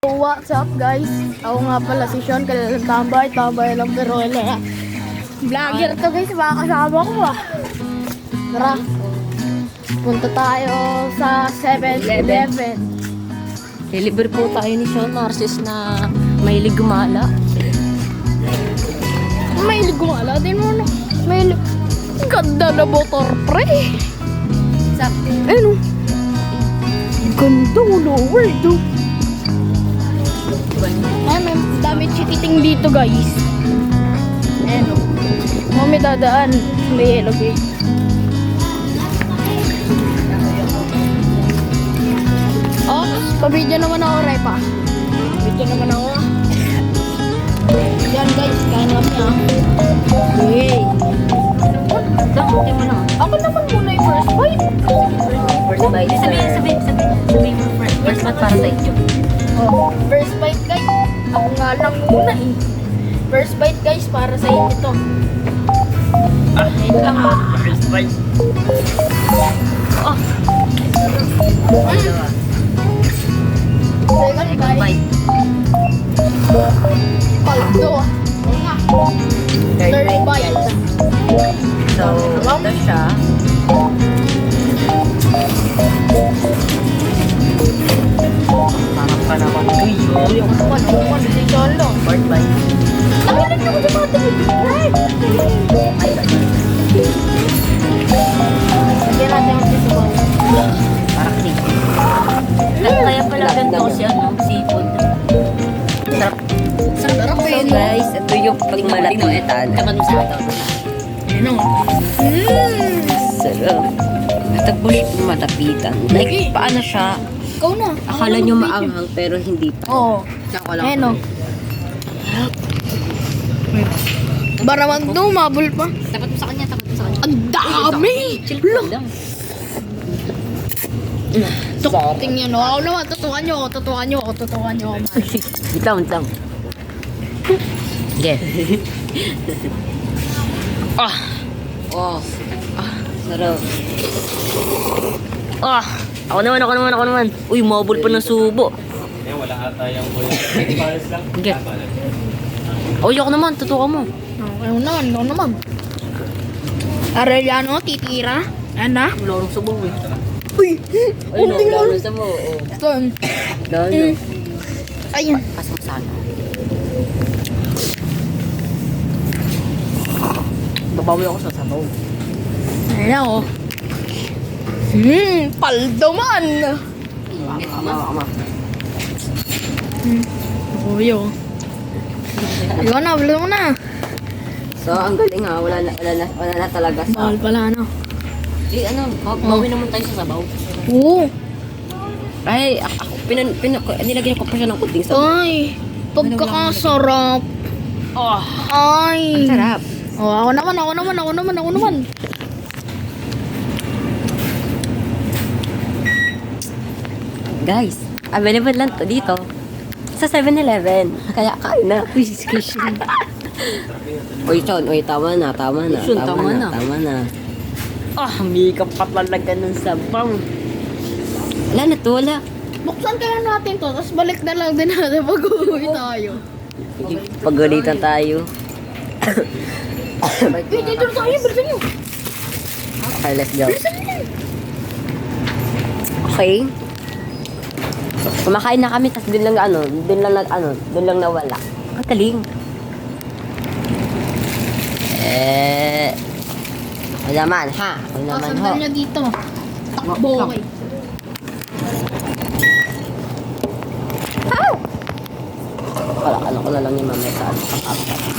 What's up guys? Ako nga pala si Sean, kailan tambay lang pero wala. Vlogger to guys, mga kasama ko ah. Tara, punta tayo sa 7-Eleven. Deliver po tayo ni Sean Narcis na mahilig gumala. Mahilig gumala din mo na. Mahilig. Ang ganda na motor pre. Ayun o. Ang ganda no world o. Ay, may dami chikiting dito guys. Ayun o. May dadaan. May yellow gate. Oh, pabidyo naman ako, Repa. Pabidyo naman ako. Yan guys, kain kami ah. Hey. Damutin mo na. Ako naman muna yung first bite. First bite. Sabihin mo first bite para sa inyo. Oh, first bite guys. Ako nga lang muna eh. First bite guys, para sa inyo to. Ayun lang ah. First bite. Oh. Second bite. Paldo ah. Third bite. So, ito siya. Parang pa naman. Uy, Yung naman, si John lang. fourth bite. Nakinig ako sa mga tinitipid. Lagyan natin ang sisubaw. Parang crispy. Kaya pala ganito kasi seafood. Sarap. Sarap So eh. guys, ito yung pagmalapitan. Tapat mo sa ito. Ano? Sarap. Tapos malapitan. Like, paano siya? Ikaw na. Akala nyo maanghang pero hindi pa. Oo. Diyan ko lang. Ayun o. Baramag daw, mabul pa. Tapat mo sa kanya, tapat mo sa kanya. Ang dami! Chill lang. Tingnan nyo. Ako naman, tutukan nyo. Wait lang. Sige. Oh. Sarap. Ako naman. Uy, mabul pa ng subo. Wala ata yung kuya. Pares lang. Sige. Uy, ako naman. Tutukan mo. Ako naman. Arellano, titira. Ano? Wala akong subo eh. Uy! Ay, no, wala akong subo. Ito. Dahil. Ayun. Pasok sana. Babawi ako sa sabaw. Ayun ako. Paldo man! Ama. Uy, oh. Iwan na, wala mo na. So, ang galing ha. Wala na talaga sa... Bawal pala, ano? Bawi naman tayo sa sabaw. Oo. Ay, ako, nilagyan ko pa siya ng kunting sabaw. Ay, pagkakasarap. Ay. Ang sarap. Oh, ako naman. Guys, available lang to dito sa 7-Eleven. Kaya kain na. Uy, discussion. Uy, Sean. Uy, tama na. Tama na. May kapat talaga ng sabaw. Wala na to, wala. Buksan kaya natin to, tapos balik na lang din natin pag uwi tayo. Pagalitan tayo. Eh, dito na tayo, bilisan nyo. Okay, let's go. Bilisan nyo. Okay. Kumakain na kami, tapos dun lang nawala. Ang galing. Ako naman, ha? Ako naman, ho. Sandal nyo dito. Takbo, okay. Ano ko na lang ni Mama sa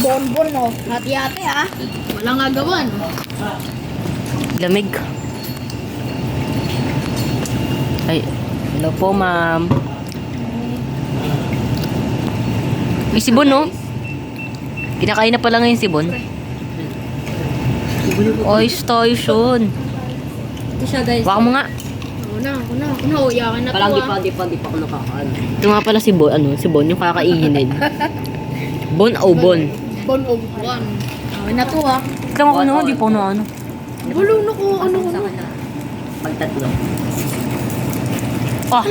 Bonbon, no? Hati-hati, ha? Walang agawan. lamig. Ay, hello po, ma'am. May sibon, no? Kinakain na pala ngayon sibon. Ay, station. Ito siya, guys. Waka mo nga. Ako na. Uyakan na to, ah. Di pa ako nakakaan. Ito nga pala sibon, yung kakainin. Bon o bon? Bon o bon. Okay na to, ha. Ito nga ano, di pa ano. Wala na ko, ano. Pagtatlo. Ah,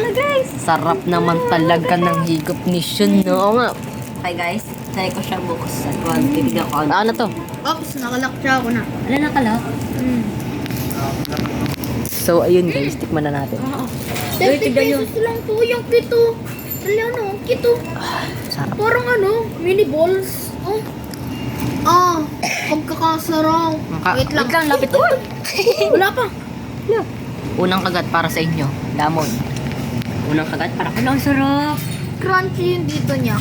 sarap naman talaga ng higop ni Shun, no? Oo nga. Okay guys, try ko siya buksan. Titignan ko ano. Ano to? Ops, nakalak siya ako na. Ano na kala? So, ayun guys, tikman na natin. 30 pesos lang to, yung kito. Ano, kito. Sarap. Parang ano, mini balls. Oh. Ah, pagkakasarap. Wait lang. lapit. Wala pa. Unang kagat para sa inyo, lamon. Unang kagat, parang ano, ang sarap. Crunchy yung dito niya.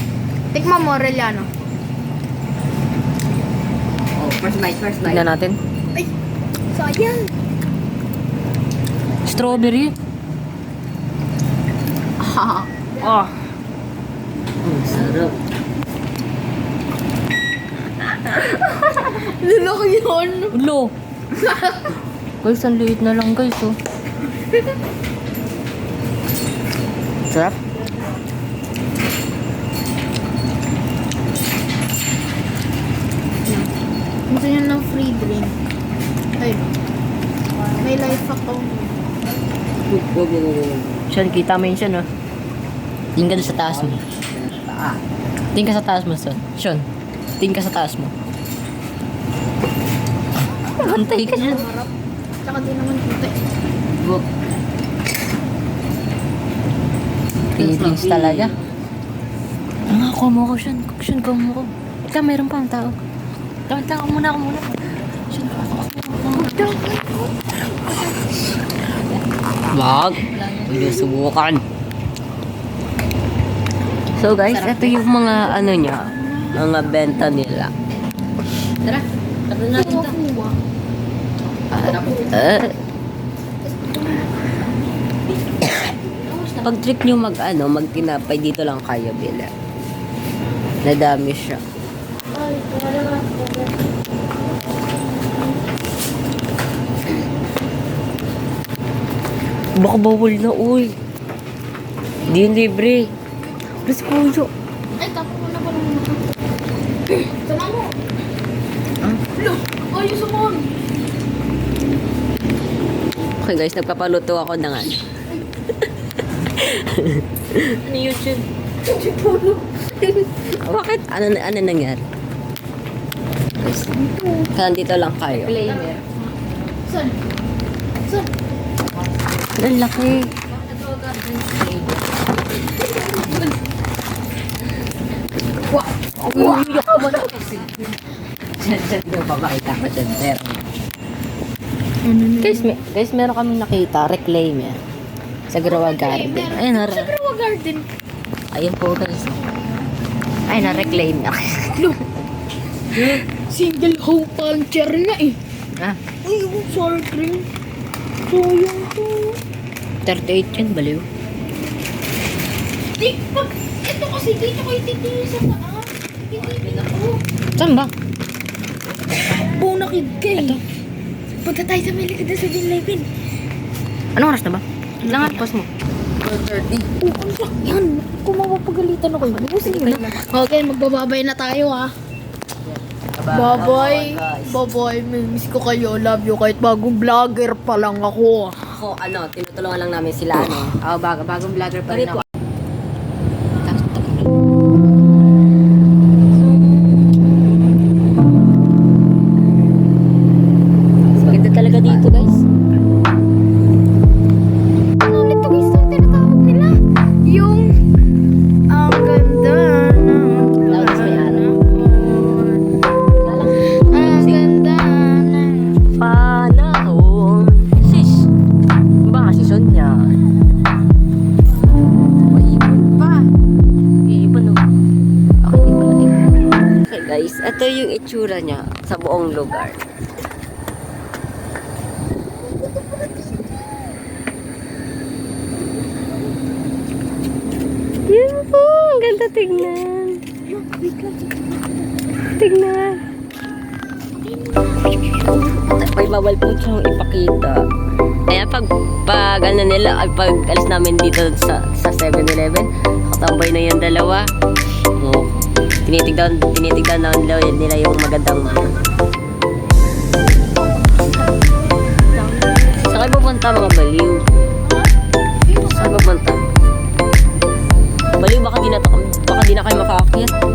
Tikman mo, Aureliano. Oh, first bite. Tignan natin. Ay, sayang. Strawberry. Ah. Ang sarap. Lulok yun. Ulo. Guys, ang liit na lang guys, oh. Sarap. Gusto niya ng free drink. Ay, may life ako. Sean, kita mo yun siya, no? Tingin ka doon sa taas mo. Tingin ka sa taas mo, Sean. Sean, tingin ka sa taas mo. Bantay ka dyan. Harap. Tsaka di naman puti. Feelings talaga. Ang ako mo ko, Sean. Sean, ko mo ko. Ikaw, mayroon pa ang tao. Ako muna. Sean, ako. Wag. Hindi subukan. So guys, ito yung mga ano niya, mga benta nila. Tara, tara natin to. Pag trip nyo magtinapay, dito lang kayo bila. Nadami siya. Baka bawal na, uy. Di yun libre. Let's go, yo. Ay, tapos mo na pa naman ako. Sama mo. Look, ayos mo. Okay guys, nagpapaluto ako ng ano. Ano yun yun? Bakit? Ano nangyari? Guys, dito lang kayo. Saan? Saan? Ang laki. Umiiyak ka mo na kasi. Diyan papakita ko dyan. Pero, Guys, meron kami nakita, reclaim yan. Sa Growa Garden. Ayun, Sa Growa Garden. ayun po guys. Ayun, na-reclaim na. Single hole puncher nga eh. Ah, Ay, yung sour cream. Sayang to. 38 yan, baliw. Ito kasi dito ko ititingin sa taas. Hindi na ako. Saan ba? Bunakid ka eh. Punta tayo sa may likod na sa Binlevin. Anong oras na ba? Ilang nga, pause mo. 4:30. Ang sakyan. Kung mapapagalitan ako yun. Busin nyo na. Okay, magbababay na tayo ha. Bye-bye. Bye-bye. Miss ko kayo. Love you. Kahit bagong vlogger pa lang ako. ako, tinutulungan lang namin sila, Bagong vlogger pa rin ako. Maganda talaga dito, guys. Ano ulit ito guys? Ang tinatawag nila? Yung... Ang ganda na... Tapos may ano. Ang ganda na... Panahon. Sis. Baka si Sonia. Maibon pa. Ibon, oh. Okay, guys. Ito yung itsura niya sa buong lugar. Yan po. Ang ganda tignan. Tignan. May bawal po siyang ipakita. Kaya pag ano nila, pag alis namin dito sa 7-Eleven, katambay na yung dalawa. Oh, tinitignan na nila yung magandang Saan kayo pupunta mga baliw? tayo papunta? Baliw, baka di na kayo makaakyat.